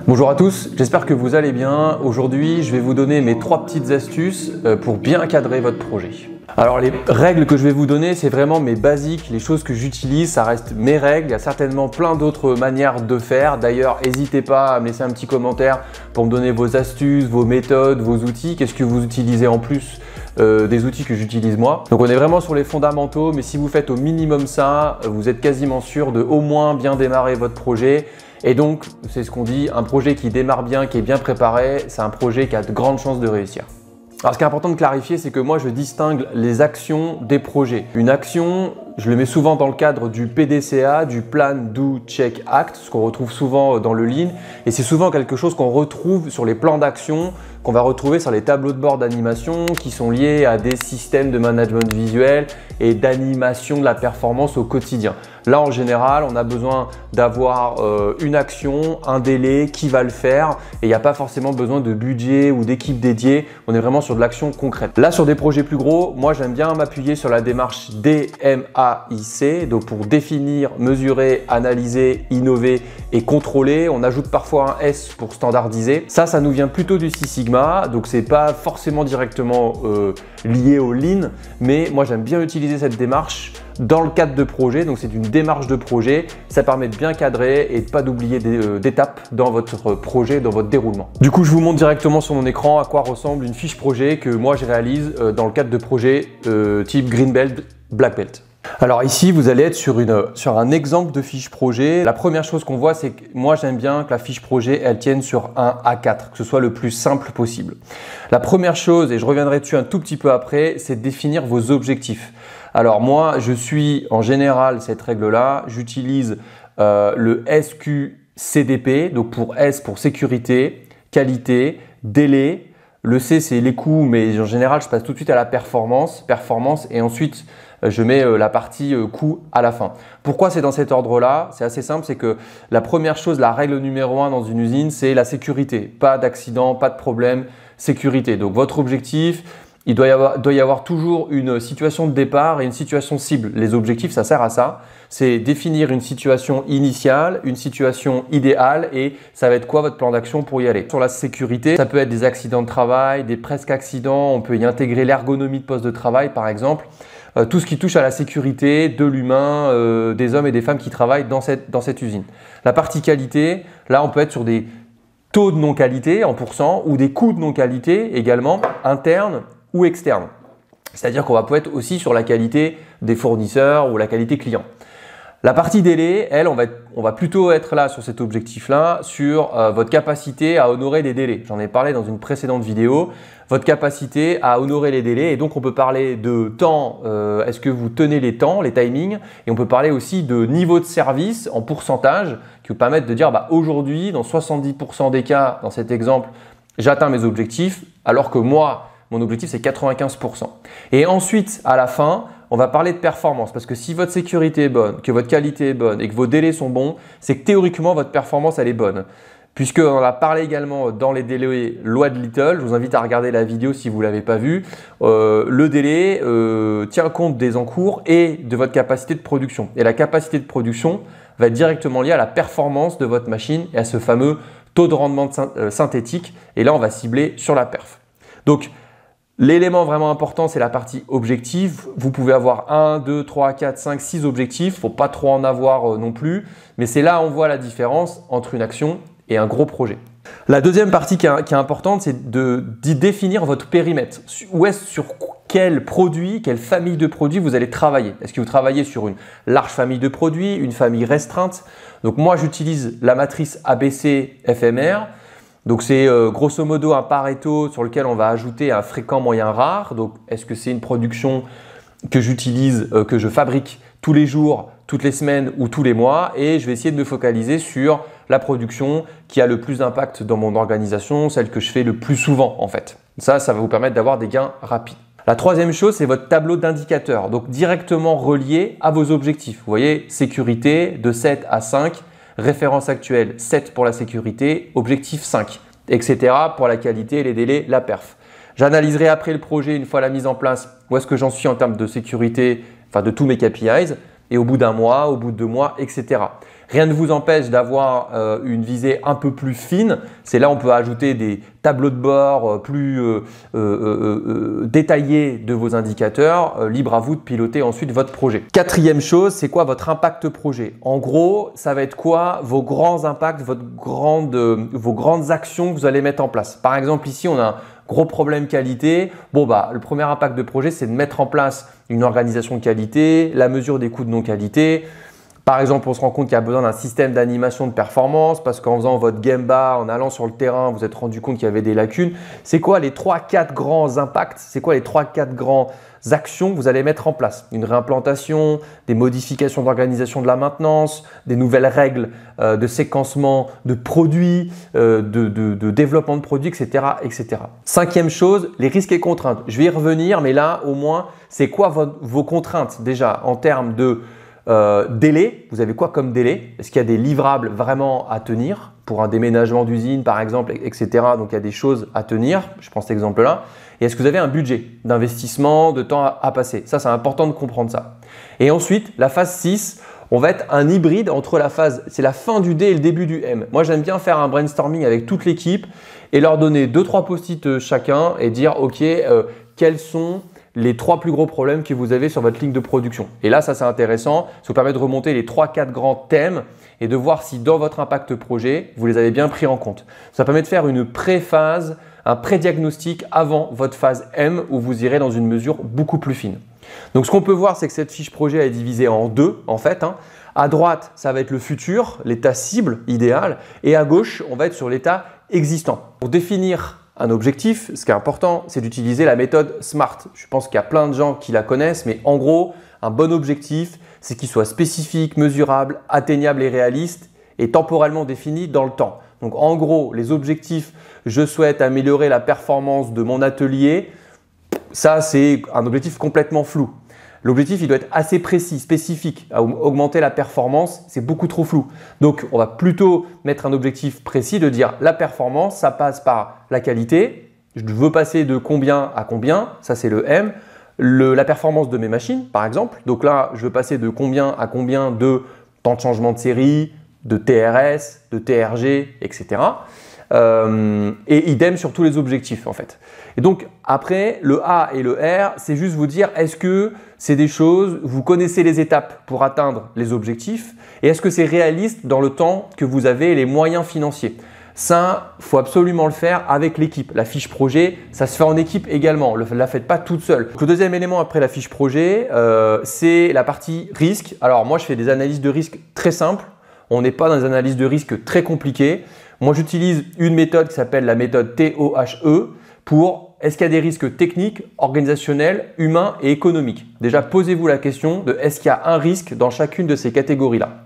Bonjour à tous, j'espère que vous allez bien. Aujourd'hui, je vais vous donner mes 3 petites astuces pour bien cadrer votre projet. Alors les règles que je vais vous donner, c'est vraiment mes basiques, les choses que j'utilise, ça reste mes règles. Il y a certainement plein d'autres manières de faire. D'ailleurs, n'hésitez pas à me laisser un petit commentaire pour me donner vos astuces, vos méthodes, vos outils. Qu'est-ce que vous utilisez en plus des outils que j'utilise moi. Donc on est vraiment sur les fondamentaux, mais si vous faites au minimum ça, vous êtes quasiment sûr de au moins bien démarrer votre projet. Et donc, c'est ce qu'on dit, un projet qui démarre bien, qui est bien préparé, c'est un projet qui a de grandes chances de réussir. Alors ce qui est important de clarifier, c'est que moi je distingue les actions des projets. Une action, je le mets souvent dans le cadre du PDCA, du Plan, Do, Check, Act, ce qu'on retrouve souvent dans le Lean. Et c'est souvent quelque chose qu'on retrouve sur les plans d'action, qu'on va retrouver sur les tableaux de bord d'animation qui sont liés à des systèmes de management visuel et d'animation de la performance au quotidien. Là, en général, on a besoin d'avoir une action, un délai, qui va le faire et il n'y a pas forcément besoin de budget ou d'équipe dédiée. On est vraiment sur de l'action concrète. Là, sur des projets plus gros, moi, j'aime bien m'appuyer sur la démarche DMAIC, donc pour définir, mesurer, analyser, innover et contrôler. On ajoute parfois un S pour standardiser. Ça nous vient plutôt du Six Sigma, donc c'est pas forcément directement lié au Lean, mais moi, j'aime bien utiliser cette démarche dans le cadre de projet. Donc c'est une démarche de projet, ça permet de bien cadrer et de pas d'oublier d'étapes dans votre projet, dans votre déroulement. Du coup, je vous montre directement sur mon écran à quoi ressemble une fiche projet que moi je réalise dans le cadre de projets type Green Belt, Black Belt. Alors ici, vous allez être sur un exemple de fiche projet. La première chose qu'on voit, c'est que moi j'aime bien que la fiche projet, elle tienne sur un A4, que ce soit le plus simple possible. La première chose, et je reviendrai dessus un tout petit peu après, c'est de définir vos objectifs. Alors moi, je suis en général cette règle-là, j'utilise le SQCDP, donc pour S pour sécurité, qualité, délai. Le C, c'est les coûts, mais en général, je passe tout de suite à la performance, et ensuite, je mets la partie coût à la fin. Pourquoi c'est dans cet ordre-là? C'est assez simple, c'est que la première chose, la règle numéro 1 dans une usine, c'est la sécurité. Pas d'accident, pas de problème, sécurité. Donc votre objectif, il doit y avoir toujours une situation de départ et une situation cible. Les objectifs, ça sert à ça. C'est définir une situation initiale, une situation idéale et ça va être quoi votre plan d'action pour y aller. Sur la sécurité, ça peut être des accidents de travail, des presque accidents. On peut y intégrer l'ergonomie de poste de travail par exemple. Tout ce qui touche à la sécurité de l'humain, des hommes et des femmes qui travaillent dans cette usine. La partie qualité, là on peut être sur des taux de non-qualité en pourcent ou des coûts de non-qualité également internes ou externe. C'est-à-dire qu'on va peut être aussi sur la qualité des fournisseurs ou la qualité client. La partie délai, elle, on va plutôt être là sur cet objectif-là, sur votre capacité à honorer les délais. J'en ai parlé dans une précédente vidéo. Votre capacité à honorer les délais et donc on peut parler de temps, est-ce que vous tenez les temps, les timings, et on peut parler aussi de niveau de service en pourcentage qui vous permettent de dire aujourd'hui, dans 70% des cas, dans cet exemple, j'atteins mes objectifs alors que moi, mon objectif, c'est 95%. Et ensuite, à la fin, on va parler de performance parce que si votre sécurité est bonne, que votre qualité est bonne et que vos délais sont bons, c'est que théoriquement, votre performance, elle est bonne. Puisqu'on en a parlé également dans les délais loi de Little, je vous invite à regarder la vidéo si vous ne l'avez pas vue. Le délai tient compte des encours et de votre capacité de production. Et la capacité de production va être directement liée à la performance de votre machine et à ce fameux taux de rendement synthétique. Et là, on va cibler sur la perf. Donc, l'élément vraiment important, c'est la partie objectif. Vous pouvez avoir 1, 2, 3, 4, 5, 6 objectifs. Il ne faut pas trop en avoir non plus. Mais c'est là où on voit la différence entre une action et un gros projet. La deuxième partie qui est importante, c'est de définir votre périmètre. Sur quel produit, quelle famille de produits vous allez travailler. Est-ce que vous travaillez sur une large famille de produits, une famille restreinte? Donc moi, j'utilise la matrice ABC FMR. Donc c'est grosso modo un Pareto sur lequel on va ajouter un fréquent, moyen, rare. Donc est-ce que c'est une production que j'utilise, que je fabrique tous les jours, toutes les semaines ou tous les mois? Et je vais essayer de me focaliser sur la production qui a le plus d'impact dans mon organisation, celle que je fais le plus souvent en fait. Ça va vous permettre d'avoir des gains rapides. La troisième chose, c'est votre tableau d'indicateurs, donc directement relié à vos objectifs. Vous voyez, sécurité de 7 à 5. Référence actuelle 7 pour la sécurité, objectif 5, etc. pour la qualité, les délais, la perf. J'analyserai après le projet, une fois la mise en place, où est-ce que j'en suis en termes de sécurité, enfin de tous mes KPIs. et au bout d'un mois, au bout de 2 mois, etc. Rien ne vous empêche d'avoir une visée un peu plus fine. C'est là où on peut ajouter des tableaux de bord plus détaillés de vos indicateurs. Libre à vous de piloter ensuite votre projet. Quatrième chose, c'est quoi votre impact projet? En gros, ça va être quoi vos grands impacts, vos grandes actions que vous allez mettre en place. Par exemple, ici, on a un gros problème qualité. Le premier impact de projet, c'est de mettre en place une organisation de qualité, la mesure des coûts de non-qualité. Par exemple, on se rend compte qu'il y a besoin d'un système d'animation de performance parce qu'en faisant votre Gemba, en allant sur le terrain, vous vous êtes rendu compte qu'il y avait des lacunes. C'est quoi les 3-4 grands impacts? C'est quoi les 3-4 grandes actions que vous allez mettre en place? Une réimplantation, des modifications d'organisation de la maintenance, des nouvelles règles de séquencement de produits, de développement de produits, etc., etc. Cinquième chose, les risques et contraintes. Je vais y revenir, mais là, au moins, c'est quoi vos contraintes déjà en termes de délai? Vous avez quoi comme délai? Est-ce qu'il y a des livrables vraiment à tenir pour un déménagement d'usine par exemple, etc. Donc il y a des choses à tenir, je prends cet exemple-là. Et est-ce que vous avez un budget d'investissement, de temps à passer? Ça, c'est important de comprendre ça. Et ensuite, la phase 6, on va être un hybride entre la phase, c'est la fin du D et le début du M. Moi, j'aime bien faire un brainstorming avec toute l'équipe et leur donner 2-3 post-it chacun et dire ok, quels sont les 3 plus gros problèmes que vous avez sur votre ligne de production. Et là, ça c'est intéressant. Ça vous permet de remonter les 3-4 grands thèmes et de voir si dans votre impact projet, vous les avez bien pris en compte. Ça permet de faire une pré-phase, un pré-diagnostic avant votre phase M où vous irez dans une mesure beaucoup plus fine. Donc, ce qu'on peut voir, c'est que cette fiche projet est divisée en 2 en fait. À droite, ça va être le futur, l'état cible idéal, et à gauche, on va être sur l'état existant. Pour définir un objectif, ce qui est important, c'est d'utiliser la méthode SMART. Je pense qu'il y a plein de gens qui la connaissent, mais en gros, un bon objectif, c'est qu'il soit spécifique, mesurable, atteignable et réaliste et temporellement défini dans le temps. Donc en gros, les objectifs, je souhaite améliorer la performance de mon atelier, ça c'est un objectif complètement flou. L'objectif, il doit être assez précis, spécifique. Augmenter la performance, c'est beaucoup trop flou. Donc, on va plutôt mettre un objectif précis de dire la performance, ça passe par la qualité. Je veux passer de combien à combien, ça c'est le M. La performance de mes machines, par exemple. Donc là, je veux passer de combien à combien de temps de changement de série, de TRS, de TRG, etc. Et idem sur tous les objectifs en fait. Et donc après, le A et le R, c'est juste vous dire est-ce que c'est des choses, vous connaissez les étapes pour atteindre les objectifs et est-ce que c'est réaliste dans le temps que vous avez et les moyens financiers. Ça, il faut absolument le faire avec l'équipe. La fiche projet, ça se fait en équipe également. Ne la faites pas toute seule. Donc, le deuxième élément après la fiche projet, c'est la partie risque. Alors moi, je fais des analyses de risque très simples. On n'est pas dans des analyses de risque très compliquées. Moi, j'utilise une méthode qui s'appelle la méthode TOHE pour est-ce qu'il y a des risques techniques, organisationnels, humains et économiques. Déjà, posez-vous la question de est-ce qu'il y a un risque dans chacune de ces catégories-là.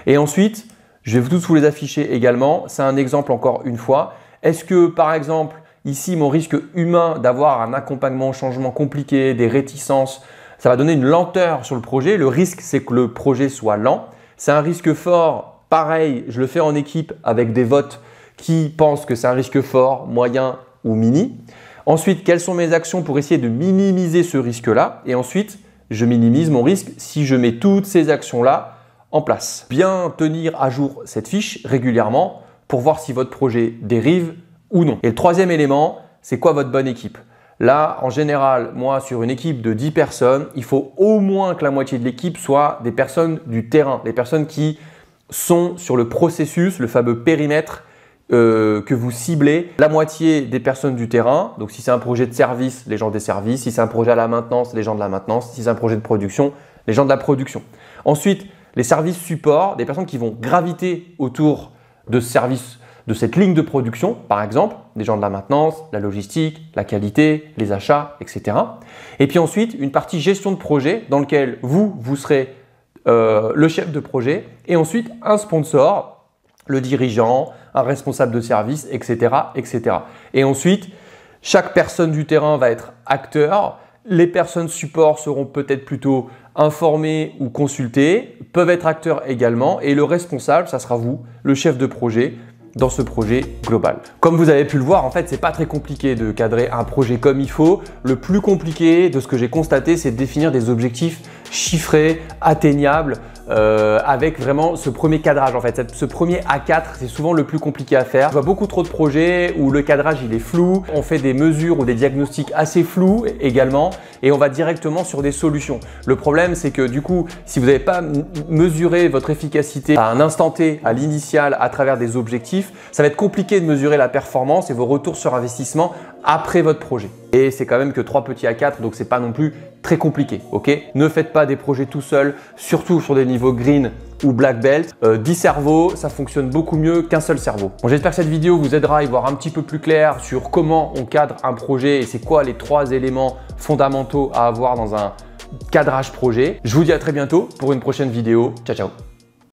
Et ensuite, je vais tous vous les afficher également. C'est un exemple encore une fois. Est-ce que par exemple, ici, mon risque humain d'avoir un accompagnement au changement compliqué, des réticences, ça va donner une lenteur sur le projet. Le risque, c'est que le projet soit lent. C'est un risque fort. Pareil, je le fais en équipe avec des votes qui pensent que c'est un risque fort, moyen ou mini. Ensuite, quelles sont mes actions pour essayer de minimiser ce risque-là? Et ensuite, je minimise mon risque si je mets toutes ces actions-là en place. Bien tenir à jour cette fiche régulièrement pour voir si votre projet dérive ou non. Et le troisième élément, c'est quoi votre bonne équipe? Là, en général, moi, sur une équipe de 10 personnes, il faut au moins que la moitié de l'équipe soit des personnes du terrain, des personnes qui sont sur le processus, le fameux périmètre que vous ciblez. La moitié des personnes du terrain, donc si c'est un projet de service, les gens des services, si c'est un projet à la maintenance, les gens de la maintenance, si c'est un projet de production, les gens de la production. Ensuite, les services support, des personnes qui vont graviter autour de ce service, de cette ligne de production, par exemple, des gens de la maintenance, la logistique, la qualité, les achats, etc. Et puis ensuite, une partie gestion de projet dans lequel vous serez le chef de projet et ensuite un sponsor, le dirigeant, un responsable de service, etc., etc. Et ensuite, chaque personne du terrain va être acteur. Les personnes support seront peut-être plutôt informées ou consultées, peuvent être acteurs également. Et le responsable, ça sera vous, le chef de projet, dans ce projet global. Comme vous avez pu le voir, en fait, c'est pas très compliqué de cadrer un projet comme il faut. Le plus compliqué de ce que j'ai constaté, c'est de définir des objectifs chiffré, atteignable, avec vraiment ce premier cadrage en fait. Ce premier A4, c'est souvent le plus compliqué à faire. Je vois beaucoup trop de projets où le cadrage il est flou, on fait des mesures ou des diagnostics assez flous également et on va directement sur des solutions. Le problème c'est que du coup, si vous n'avez pas mesuré votre efficacité à un instant T, à l'initial, à travers des objectifs, ça va être compliqué de mesurer la performance et vos retours sur investissement après votre projet. Et c'est quand même que 3 petits A4, donc c'est pas non plus très compliqué, ok? Ne faites pas des projets tout seul, surtout sur des niveaux green ou black belt. 10 cerveaux, ça fonctionne beaucoup mieux qu'un seul cerveau. Bon, j'espère que cette vidéo vous aidera à y voir un petit peu plus clair sur comment on cadre un projet et c'est quoi les 3 éléments fondamentaux à avoir dans un cadrage projet. Je vous dis à très bientôt pour une prochaine vidéo. Ciao, ciao!